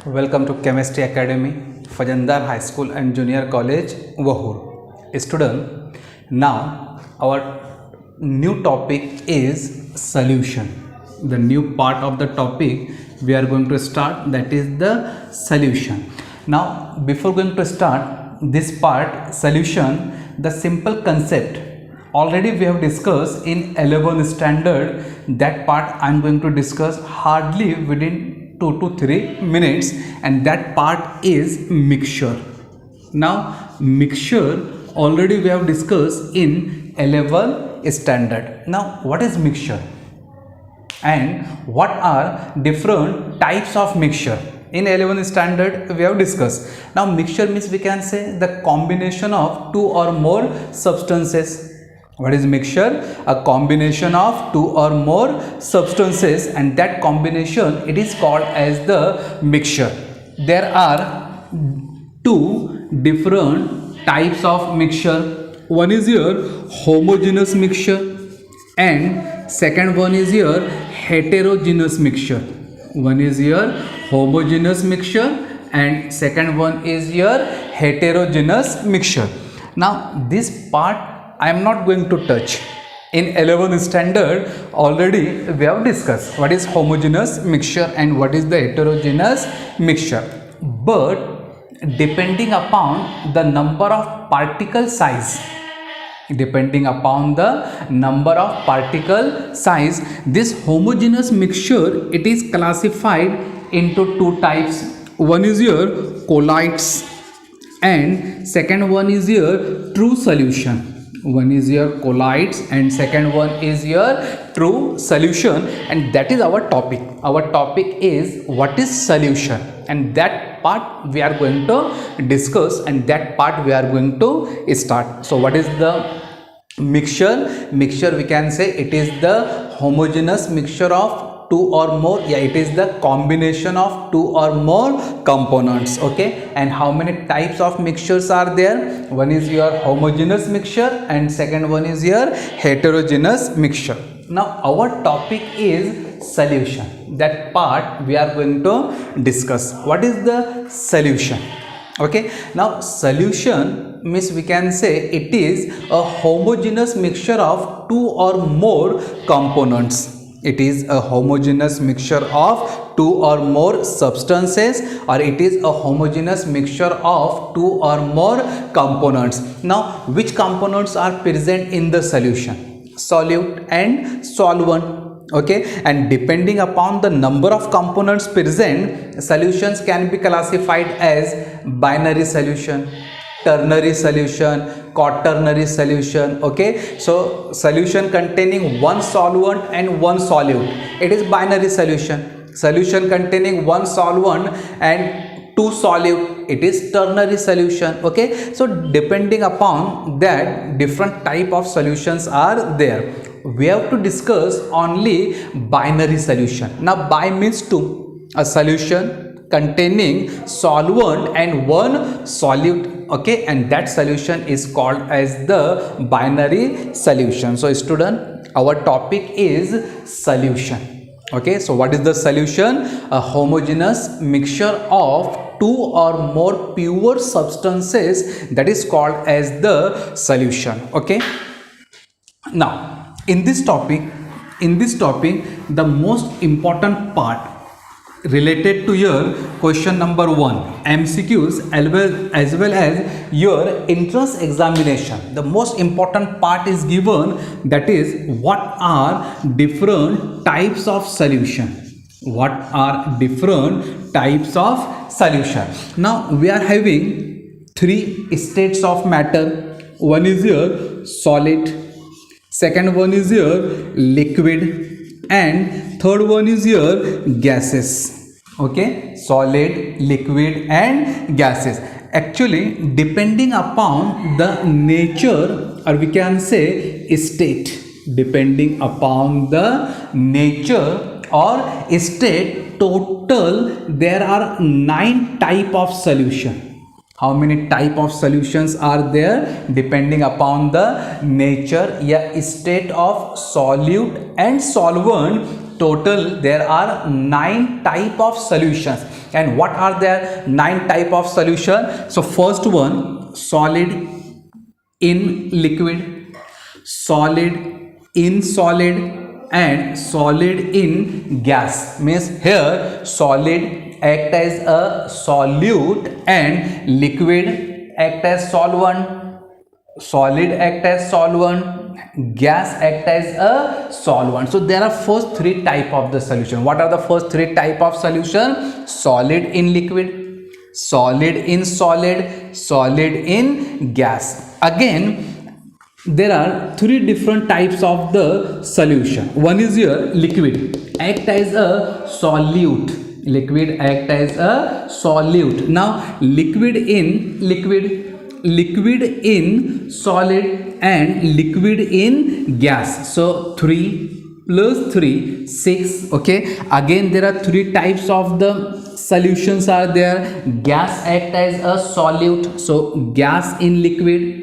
Welcome to Chemistry Academy, Fajandar High School and Junior College, Wahur. Student, now our new topic is solution. The new part of the topic we are going to start, that is the solution. Now, before going to start this part, solution, the simple concept already we have discussed in 11 standard. That part I am going to discuss hardly within 2 to 3 minutes, and that part is mixture. Now mixture already we have discussed in 11 standard. Now what is mixture and what are different types of mixture? In 11 standard we have discussed. Now mixture means we can say the combination of two or more substances. What is mixture? A combination of two or more substances, and that combination it is called as the mixture. There are two different types of mixture. One is your homogeneous mixture and second one is your heterogeneous mixture. One is your homogeneous mixture and second one is your heterogeneous mixture. Now this part I am not going to touch. In 11 standard already we have discussed what is homogeneous mixture and what is the heterogeneous mixture. But depending upon the number of particle size, this homogeneous mixture it is classified into two types. One is your colloids and second one is your true solution. One is your colloids and second one is your true solution, and that is our topic. Our topic is what is solution, and that part we are going to discuss and that part we are going to start. So what is the mixture? Mixture we can say it is the homogeneous mixture of two or more, it is the combination of two or more components. Okay, and how many types of mixtures are there? One is your homogeneous mixture and second one is your heterogeneous mixture. Now our topic is solution. That part we are going to discuss. What is the solution? Okay, now solution means we can say it is a homogeneous mixture of two or more components. It is a homogeneous mixture of two or more substances, or it is a homogeneous mixture of two or more components. Now which components are present in the solution? Solute and solvent. Okay, and depending upon the number of components present, solutions can be classified as binary solution, ternary solution, quaternary solution. Okay, so solution containing one solvent and one solute, it is binary solution. Solution containing one solvent and two solute, it is ternary solution. Okay, so depending upon that, different type of solutions are there. We have to discuss only binary solution. Now bi means two, a solution containing solvent and one solute. Okay, and that solution is called as the binary solution. So student, our topic is solution. Okay, so what is the solution? A homogeneous mixture of two or more pure substances, that is called as the solution. Okay, now in this topic the most important part related to your question number 1 MCQs as well as your entrance examination, the most important part is given, that is what are different types of solution. What are different types of solution? Now we are having three states of matter. One is your solid, second one is your liquid, and third one is your gases. Okay, solid, liquid and gases. Actually depending upon the nature, or we can say state, depending upon the nature or state, total there are 9 type of solution. How many type of solutions are there? Depending upon the nature, state of solute and solvent, total there are 9 type of solutions. And what are there 9 type of solution? So first one, solid in liquid, solid in solid, and solid in gas. Means here solid act as a solute and liquid act as solvent, solid act as solvent, gas act as a solvent. So there are first 3 type of the solution. What are the first 3 type of solution? Solid in liquid, solid in solid, solid in gas. Again there are 3 different types of the solution. One is your liquid, act as a solute, liquid act as a solute. Now liquid in liquid, liquid in solid, and liquid in gas. So 3 plus 3, 6. Okay, again there are 3 types of the solutions are there. Gas act as a solute, so gas in liquid,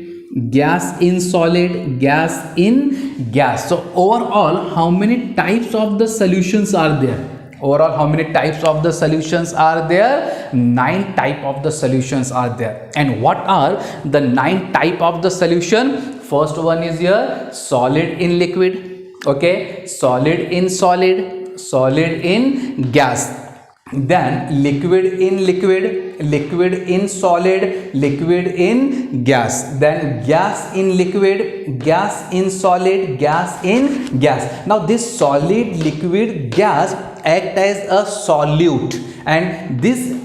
gas in solid, gas in gas. So overall how many types of the solutions are there? Overall how many types of the solutions are there? 9 type of the solutions are there. And what are the 9 type of the solution? First one is here solid in liquid, okay, solid in solid, solid in gas, then liquid in liquid, liquid in solid, liquid in gas, then gas in liquid, gas in solid, gas in gas. Now this solid, liquid, gas act as a solute, and these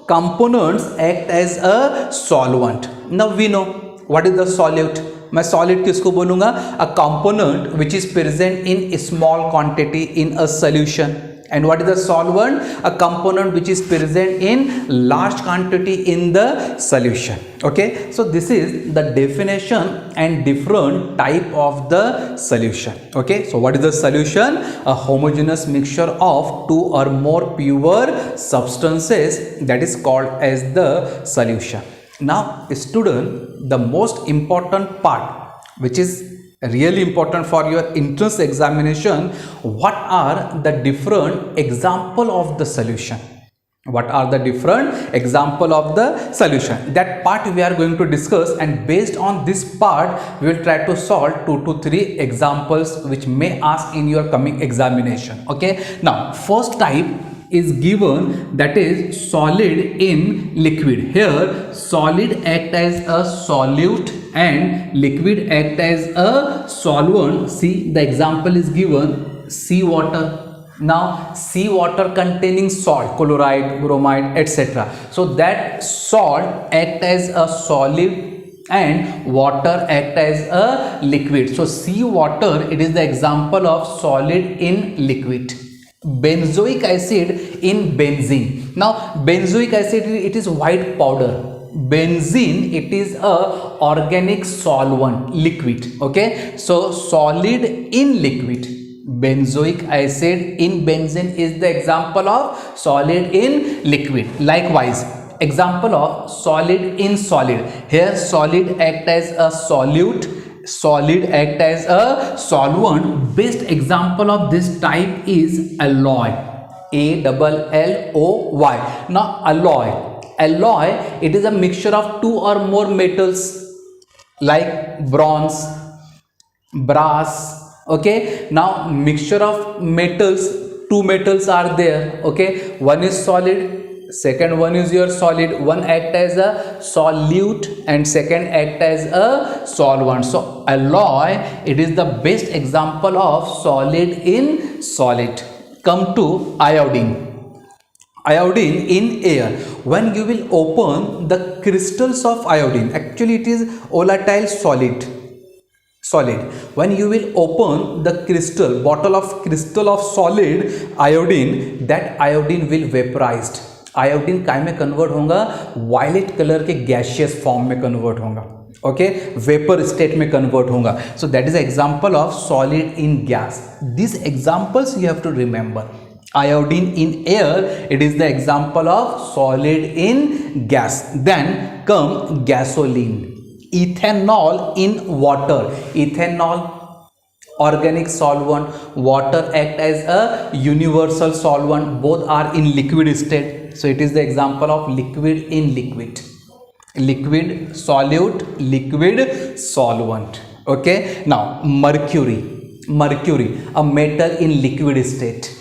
components act as a solvent. Now we know what is the solute. मैं solid किसको बोलूँगा? A component which is present in a small quantity in a solution. And what is the solvent? A component which is present in large quantity in the solution. Okay, so this is the definition and different type of the solution. Okay, so what is the solution? A homogeneous mixture of 2 or more pure substances, that is called as the solution. Now student, the most important part which is really important for your entrance examination, what are the different example of the solution? What are the different example of the solution? That part we are going to discuss, and based on this part we will try to solve 2 to 3 examples which may ask in your coming examination. Okay, now first type is given, that is solid in liquid. Here solid act as a solute and liquid act as a solvent. See, the example is given, sea water. Now sea water containing salt, chloride, bromide, etc. So that salt act as a solid and water act as a liquid. So sea water, it is the example of solid in liquid. Benzoic acid in benzene. Now benzoic acid, it is white powder. Benzene, it is a organic solvent, liquid. Okay, so solid in liquid. Benzoic acid in benzene is the example of solid in liquid. Likewise, example of solid in solid. Here solid act as a solute, solid act as a solvent. Best example of this type is alloy, ALLOY. Now alloy, it is a mixture of 2 or more metals like bronze, brass. Okay, now mixture of metals, 2 metals are there. Okay, one is solid, second one is your solid. One act as a solute and second act as a solvent. So alloy, it is the best example of solid in solid. Come to iodine. Iodine in air. When you will open the crystals of iodine, actually it is volatile solid. When you will open the crystal, bottle of solid iodine, that iodine will vaporized. Iodine काय में convert होगा? Violet colour के gaseous form में convert होगा. Okay, vapour state में convert होगा. So that is example of solid in gas. This examples you have to remember. Iodine in air, it is the example of solid in gas. Then come gasoline. Ethanol in water. Ethanol organic solvent, water act as a universal solvent, both are in liquid state, so it is the example of liquid in liquid, liquid solute, liquid solvent. Okay, now mercury, mercury, a metal in liquid state,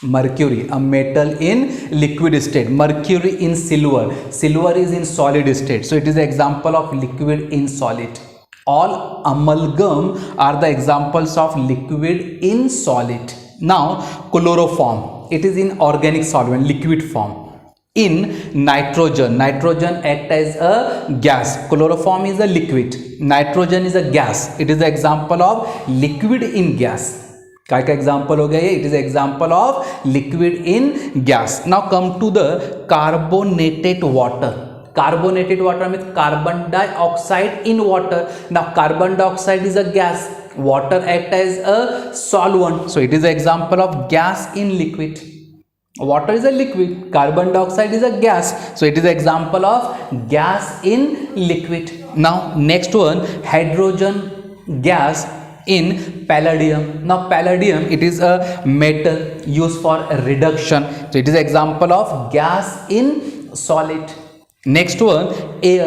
mercury, a metal in liquid state. Mercury in silver, silver is in solid state, so it is the example of liquid in solid. All amalgam are the examples of liquid in solid. Now chloroform, it is in organic solvent, liquid form. In nitrogen, nitrogen act as a gas, chloroform is a liquid, nitrogen is a gas, it is the example of liquid in gas. काय का example हो गया ये, it is example of liquid in gas. Now come to the carbonated water. Carbonated water means carbon dioxide in water. Now carbon dioxide is a gas, water act as a solvent, so it is an example of gas in liquid. Water is a liquid, carbon dioxide is a gas, so it is an example of gas in liquid. Now next one, hydrogen gas in palladium. Now palladium, it is a metal used for reduction, so it is an example of gas in solid. Next one, air.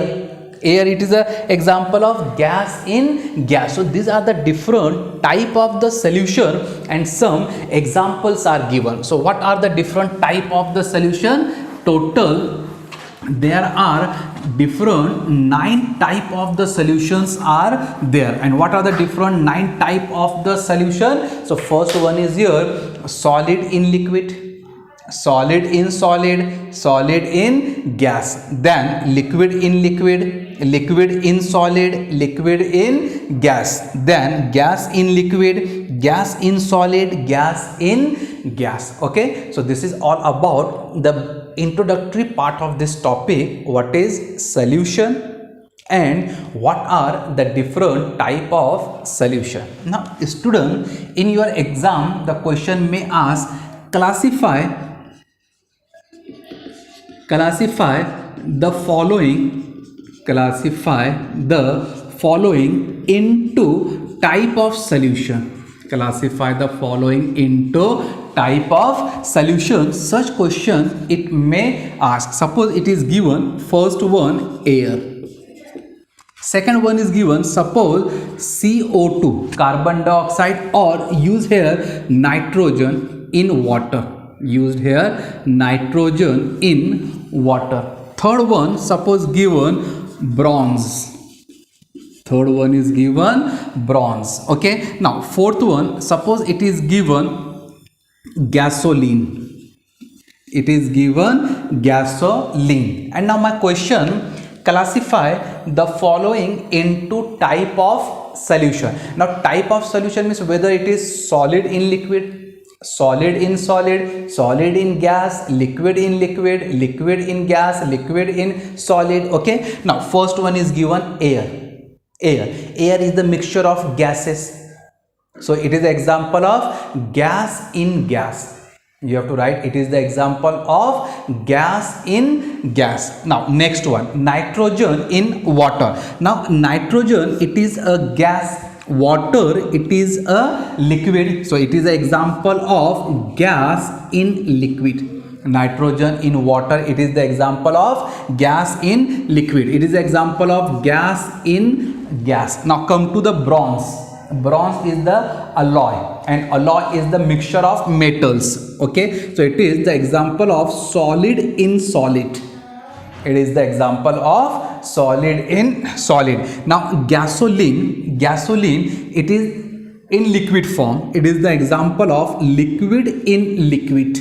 Air, it is a example of gas in gas. So these are the different type of the solution and some examples are given. So what are the different type of the solution? Total there are different 9 type of the solutions are there. And what are the different 9 type of the solution? So first one is here, solid in liquid, solid in solid, solid in gas, then liquid in liquid, liquid in solid, liquid in gas, then gas in liquid, gas in solid, gas in gas. Okay, so this is all about the introductory part of this topic. What is solution and what are the different type of solution? Now student, in your exam the question may ask, classify the following, classify the following into type of solution, classify the following into type of solution. Such question it may ask. Suppose it is given, first one air, second one is given, suppose CO2 carbon dioxide, or use here nitrogen in water, used here nitrogen in water. Third one, suppose given bronze, third one is given bronze. Okay, now fourth one, suppose it is given gasoline, it is given gasoline. And now my question, classify the following into type of solution. Now type of solution means whether it is solid in liquid, solid in solid, solid in gas, liquid in liquid, liquid in gas, liquid in solid. Okay, now first one is given air. Air is the mixture of gases, so it is the example of gas in gas. You have to write, it is the example of gas in gas. Now next one, nitrogen in water. Now nitrogen, it is a gas, water it is a liquid, so it is an example of gas in liquid. Nitrogen in water, it is the example of gas in liquid, it is the example of gas in gas. Now come to the bronze. Bronze is the alloy, and alloy is the mixture of metals. Okay, so it is the example of solid in solid, it is the example of solid in solid. Now gasoline, gasoline it is in liquid form, it is the example of liquid in liquid.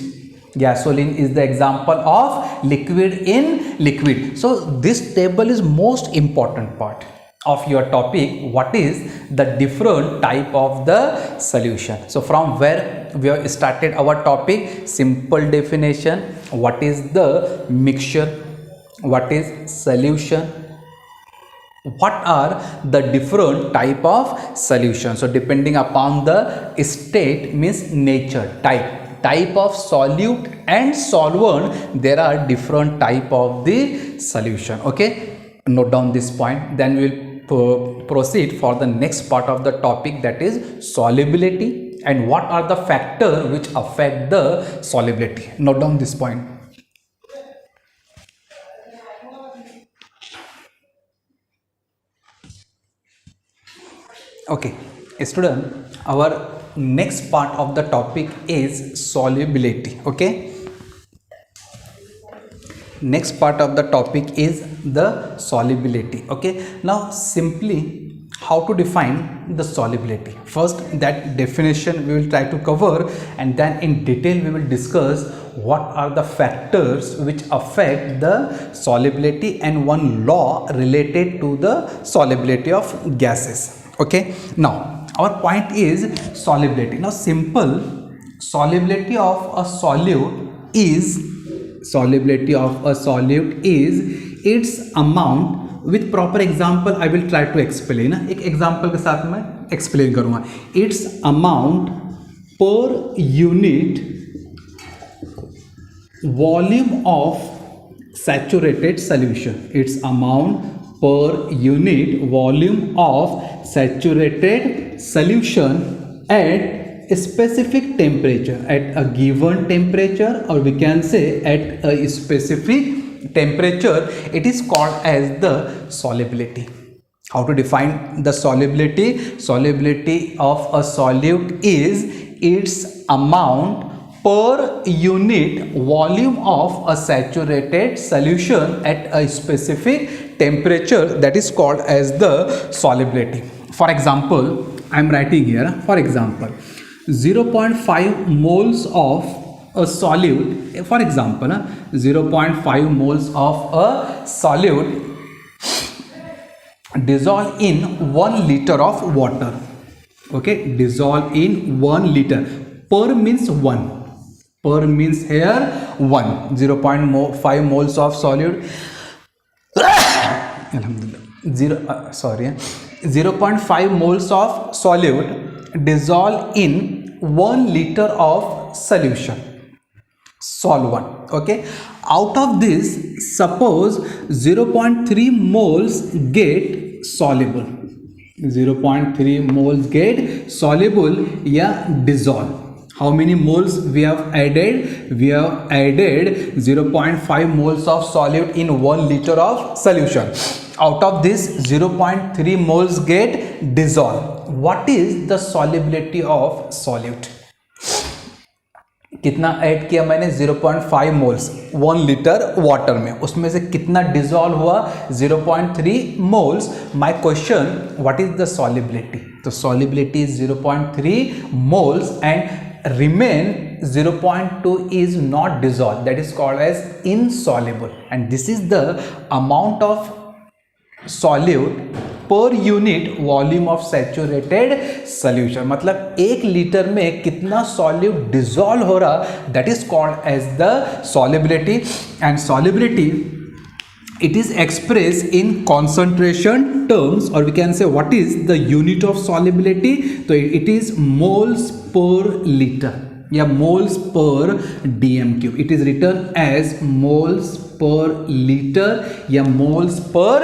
Gasoline is the example of liquid in liquid. So this table is most important part of your topic. What is the different type of the solution? So from where we have started our topic, simple definition, what is the mixture, what is solution, what are the different type of solution. So depending upon the state means nature, type of solute and solvent, there are different type of the solution. Okay, note down this point, then we will proceed for the next part of the topic, that is solubility, and what are the factors which affect the solubility. Note down this point. Okay, student, our next part of the topic is solubility. Okay, next part of the topic is the solubility. Okay, now simply how to define the solubility. First, that definition we will try to cover, and then in detail we will discuss what are the factors which affect the solubility and one law related to the solubility of gases. Okay, now our point is solubility. Now simple solubility of a solute is its amount. With proper example I will try to explain. एक example के साथ मैं explain करूँगा. Its amount per unit volume of saturated solution. Its amount per unit volume of saturated solution at a specific temperature, at a given temperature, or we can say at a specific temperature, it is called as the solubility. How to define the solubility? Solubility of a solute is its amount per unit volume of a saturated solution at a specific temperature, that is called as the solubility. For example, I am writing here, for example, 0.5 moles of a solute, for example, 0.5 moles of a solute dissolve in 1 liter of water. Okay, dissolve in 1 liter. Per means 1. Per means here 1. 0.5 moles of solute. 0.5 moles of solute dissolve in 1 liter of solution, solvent. Okay, out of this, suppose 0.3 moles get soluble. 0.3 moles get soluble, yeah, dissolve. How many moles we have added? We have added 0.5 moles of solute in 1 liter of solution. Out of this, 0.3 moles get dissolved. What is the solubility of solute? कितना add किया मैंने? 0.5 moles 1 litre water में, उसमें से कितना dissolve हुआ? 0.3 moles. My question, what is the solubility? तो solubility is 0.3 moles and remain 0.2 is not dissolved, that is called as insoluble, and this is the amount of solute per unit volume of saturated solution. मतलब 1 litre में कितना solute dissolve हो रहा, that is called as the solubility. And solubility, it is expressed in concentration terms, or we can say what is the unit of solubility. So it is moles per liter, yeah, moles per dm cube. It is written as moles per liter, yeah, moles per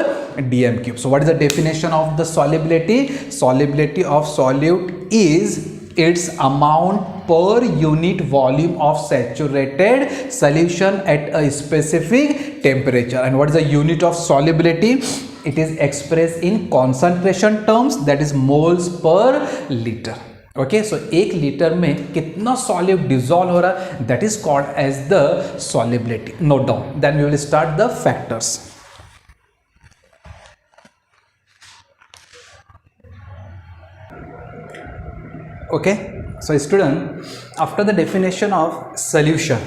dm cube. So what is the definition of the solubility? Solubility of solute is its amount per unit volume of saturated solution at a specific temperature. And what is the unit of solubility? It is expressed in concentration terms, that is moles per liter. Okay, so 1 litre में कितना solute dissolve हो रहा, that is called as the solubility. Note down. Then we will start the factors. Okay, so student, after the definition of solution,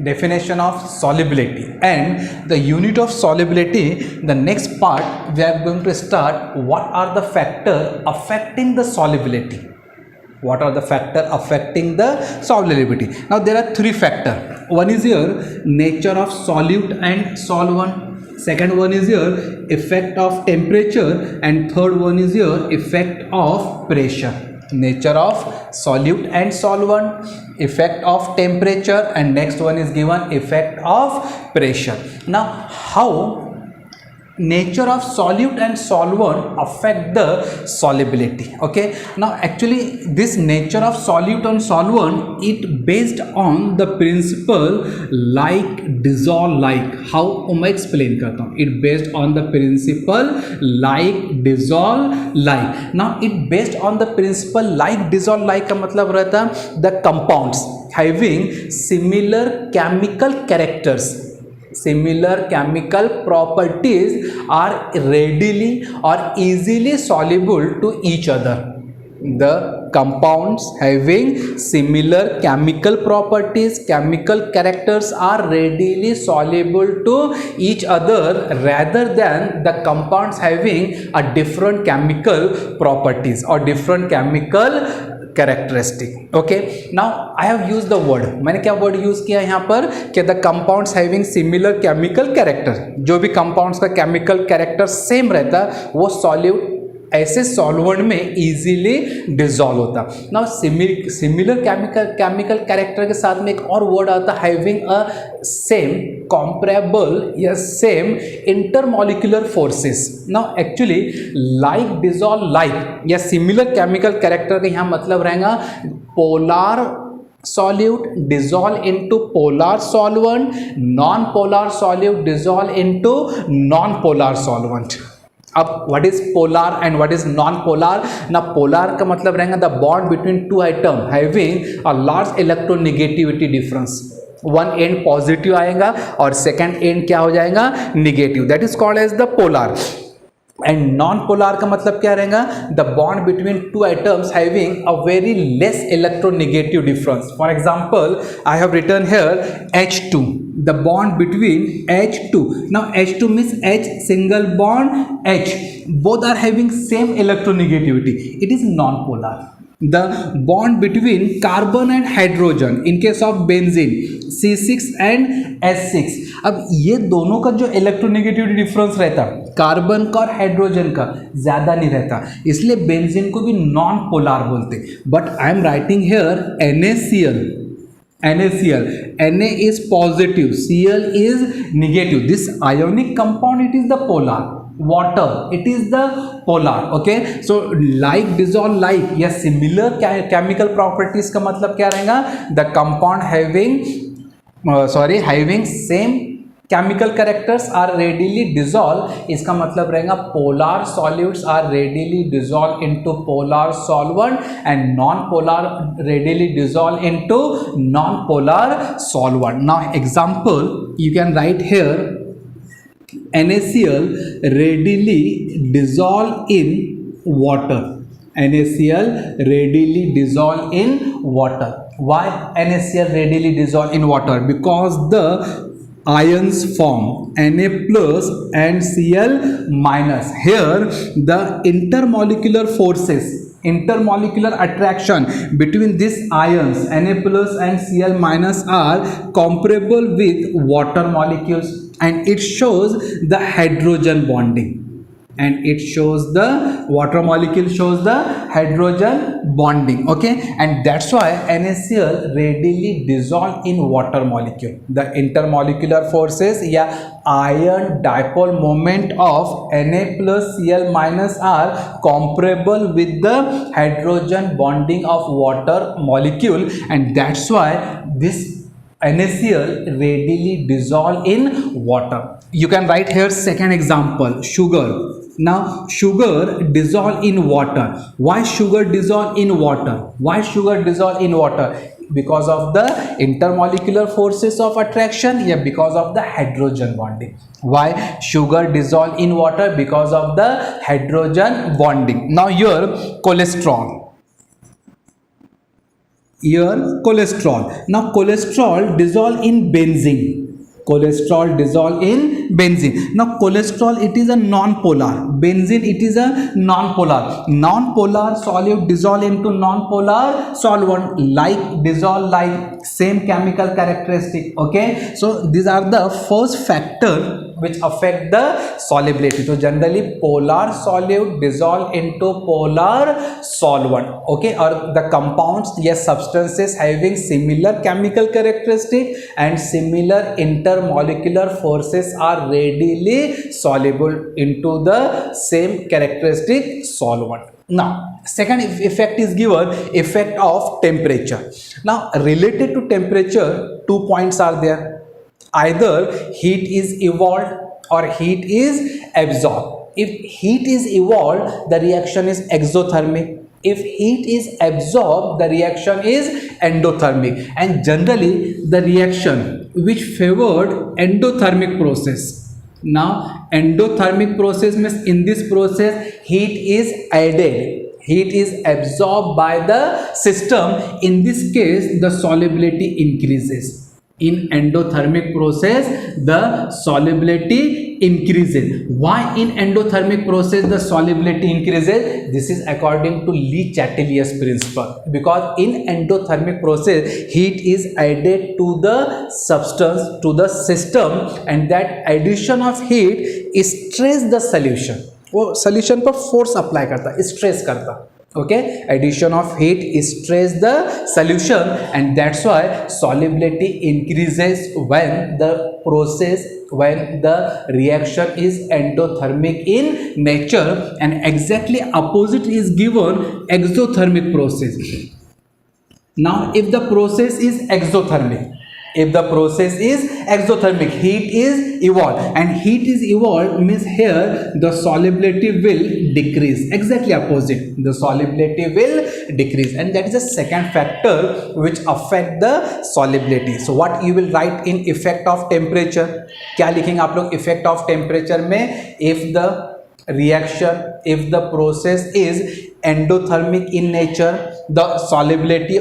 definition of solubility and the unit of solubility, the next part we are going to start what are the factors affecting the solubility. What are the factors affecting the solubility? Now there are 3 factors. One is your nature of solute and solvent. Second one is your effect of temperature, and third one is your effect of pressure. Nature of solute and solvent, effect of temperature, and next one is given effect of pressure. Now how nature of solute and solvent affect the solubility. Okay, now actually this nature of solute and solvent, it based on the principle like dissolve like. how मैं explain करता हूँ. It based on the principle like dissolve like. Now it based on the principle like dissolve like का मतलब रहता the compounds having similar chemical characters, similar chemical properties are readily or easily soluble to each other. The compounds having similar chemical properties, chemical characters are readily soluble to each other rather than the compounds having a different chemical properties or different chemical characteristic. Okay, now I have use the word, मैंने क्या word use किया यहाँ पर कि the compounds having similar chemical character. जो भी compounds का chemical character same रहता वो सॉल्यूट ऐसे सॉल्वेंट में इजीली डिजॉल्व होता. नाउ सिमिलर केमिकल कैरेक्टर के साथ में एक और वर्ड आता है हैविंग अ सेम comparable या same intermolecular forces. Now actually like dissolve like या सिमिलर केमिकल कैरेक्टर का यहाँ मतलब रहेगा polar solute dissolve into polar solvent, non-polar solute dissolve into non-polar solvent. अब what is polar and what is non polar. ना polar का मतलब रहेगा the bond between two item having a large electronegativity difference. One end positive आएगा और second end क्या हो जाएगा negative. That is called as the polar. And non polar का मतलब क्या रहेगा the bond between two items having a very less electronegative difference. For example I have written here H2, the bond between H2. Now H2 means H single bond H, both are having same electronegativity. It is non-polar. The bond between carbon and hydrogen in case of benzene C6 and S6. अब ये दोनों का जो electronegativity difference रहता carbon का और hydrogen का ज़्यादा नहीं रहता, इसलिए बेंजीन को भी नॉन पोलार बोलते. But I am writing here NaCl. Na is positive, Cl is negative. This ionic compound, it is the polar. Water, it is the polar. Okay, so like dissolve like या similar chemical properties का मतलब क्या रहेगा the compound having same chemical characters are readily dissolved. इसका मतलब रहेगा polar solutes are readily dissolved into polar solvent and non-polar readily dissolved into non-polar solvent. Now example you can write here NaCl readily dissolve in water. NaCl readily dissolve in water. Why NaCl readily dissolve in water? Because the ions form Na plus and Cl minus. Here the intermolecular forces, intermolecular attraction between these ions Na plus and Cl minus are comparable with water molecules, and it shows the hydrogen bonding. And it shows the water molecule shows the hydrogen bonding. Okay, and that's why NaCl readily dissolve in water molecule. The intermolecular forces या ion dipole moment of Na plus Cl minus are comparable with the hydrogen bonding of water molecule, and that's why this NaCl readily dissolve in water. You can write here second example, sugar. Now sugar dissolve in water. Why sugar dissolve in water? Why sugar dissolve in water? Because of the intermolecular forces of attraction, yeah, because of the hydrogen bonding. Why sugar dissolve in water? Because of the hydrogen bonding. Now your cholesterol. Now cholesterol dissolve in benzene. Cholesterol dissolve in benzene. Now cholesterol, it is a non-polar. Benzene, it is a non-polar. Non-polar solute dissolve into non-polar solvent. Like dissolve like, same chemical characteristic. Okay, so these are the first factor which affect the solubility. So generally polar solute dissolve into polar solvent, okay, or the compounds, yes, substances having similar chemical characteristic and similar intermolecular forces are readily soluble into the same characteristic solvent. Now second effect is given, effect of temperature. Now related to temperature, 2 points are there. Either heat is evolved or heat is absorbed. If heat is evolved, the reaction is exothermic. If heat is absorbed, the reaction is endothermic. And generally the reaction which favored endothermic process. Now endothermic process means in this process heat is added, heat is absorbed by the system. In this case the solubility increases. In endothermic process the solubility increases. Why in endothermic process the solubility increases? This is according to Le Chatelier's principle, because in endothermic process heat is added to the substance, to the system, and that addition of heat stress the solution. वो solution पर force apply करता है, stress करता है. Okay, addition of heat stress the solution, and that's why solubility increases when the process, when the reaction is endothermic in nature, and exactly opposite is given exothermic process. Now if the process is exothermic, if the process is exothermic, heat is evolved, and heat is evolved means here the solubility will decrease. Exactly opposite, the solubility will decrease, and that is the second factor which affect the solubility. So what you will write in effect of temperature? क्या लिखेंगे आप लोग effect of temperature में? If the reaction, if the process is endothermic in nature, the solubility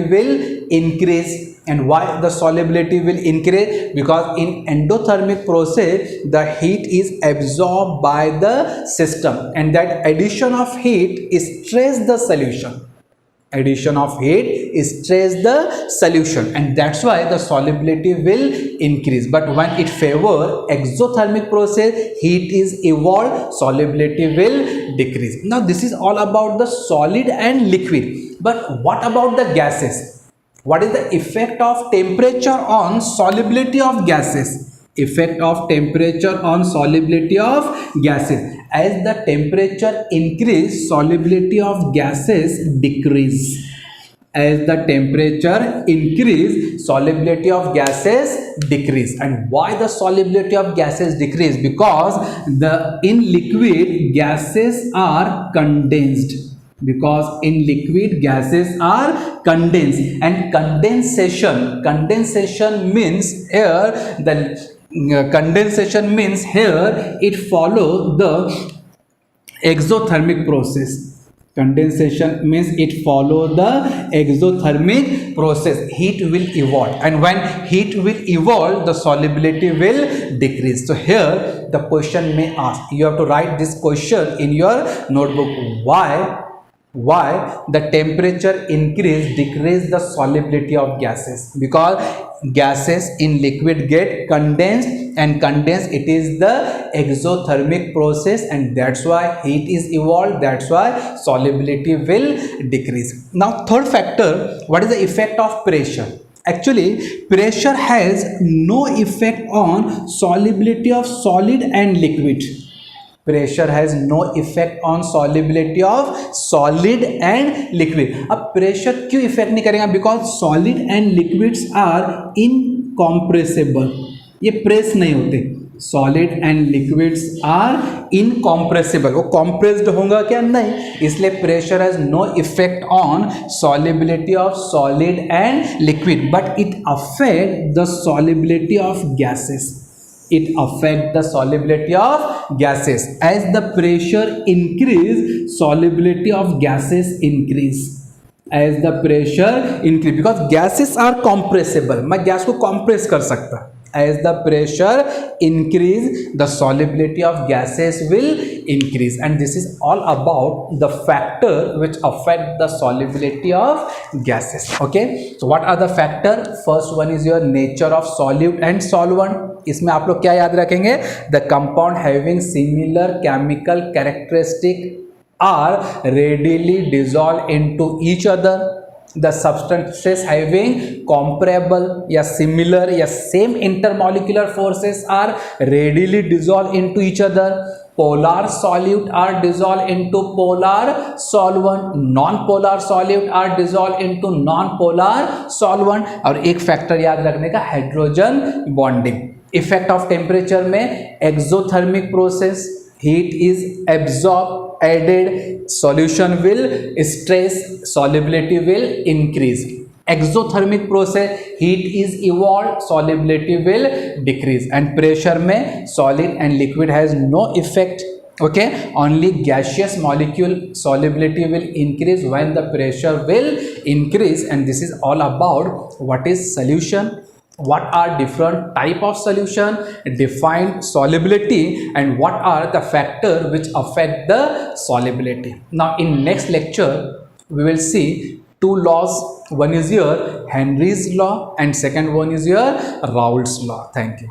will increase. And why the solubility will increase? Because in endothermic process the heat is absorbed by the system, and that addition of heat stress the solution. Addition of heat stress the solution, and that's why the solubility will increase. But when it favor exothermic process, heat is evolved, solubility will decrease. Now this is all about the solid and liquid, but what about the gases? What is the effect of temperature on solubility of gases? Effect of temperature on solubility of gases. As the temperature increase, solubility of gases decrease. As the temperature increase, solubility of gases decrease. And why the solubility of gases decrease? Because in liquid gases are condensed. Because in liquid gases are condensed, and condensation means here it follow the exothermic process. Condensation means it follow the exothermic process. Heat will evolve, and when heat will evolve, the solubility will decrease. So here the question may ask, you have to write this question in your notebook. Why the temperature increase decrease the solubility of gases? Because gases in liquid get condensed, and condensed, it is the exothermic process, and that's why heat is evolved, that's why solubility will decrease. Now third factor, what is the effect of pressure? Actually pressure has no effect on solubility of solid and liquid. Pressure has no effect on solubility of solid and liquid. अब pressure क्यों effect नहीं करेगा? Because solid and liquids are incompressible. ये press नहीं होते. Solid and liquids are incompressible. वो compressed होगा क्या? नहीं. इसलिए pressure has no effect on solubility of solid and liquid, but it affects the solubility of gases. It affects the solubility of gases. As the pressure increase, solubility of gases increase. As the pressure increase, because gases are compressible, मैं gas को compress कर सकता. As the pressure increase, the solubility of gases will increase. And this is all about the factor which affect the solubility of gases. Okay, so what are the factor? First one is your nature of solute and solvent. इसमें आप लोग क्या याद रखेंगे? The compound having similar chemical characteristic are readily dissolved into each other. The substances having comparable या similar या same intermolecular forces are readily dissolved into each other. Polar solute are dissolved into polar solvent. Non-polar solute are dissolved into non-polar solvent. और एक factor याद रखने का, hydrogen bonding. Effect of temperature में exothermic process, heat is absorbed, added, solution will stress, solubility will increase. Exothermic process, heat is evolved, solubility will decrease. And pressure में solid and liquid has no effect. Okay, only gaseous molecule solubility will increase when the pressure will increase. And this is all about what is solution, what are different type of solution, define solubility, and what are the factor which affect the solubility. Now in next lecture we will see two laws. One is your Henry's law and second one is your Raoult's law. Thank you.